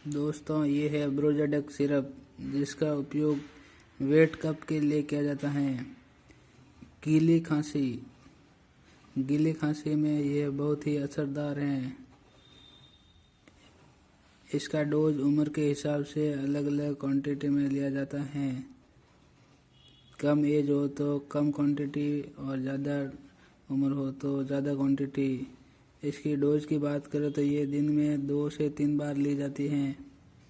दोस्तों, ये है ब्रोजाडेक सिरप, जिसका उपयोग वेट कफ के लिए किया जाता है। गीली खांसी में ये बहुत ही असरदार है। इसका डोज उम्र के हिसाब से अलग अलग क्वांटिटी में लिया जाता है। कम एज हो तो कम क्वांटिटी और ज़्यादा उम्र हो तो ज़्यादा क्वांटिटी। इसकी डोज की बात करें तो ये दिन में 2 से 3 बार ली जाती है।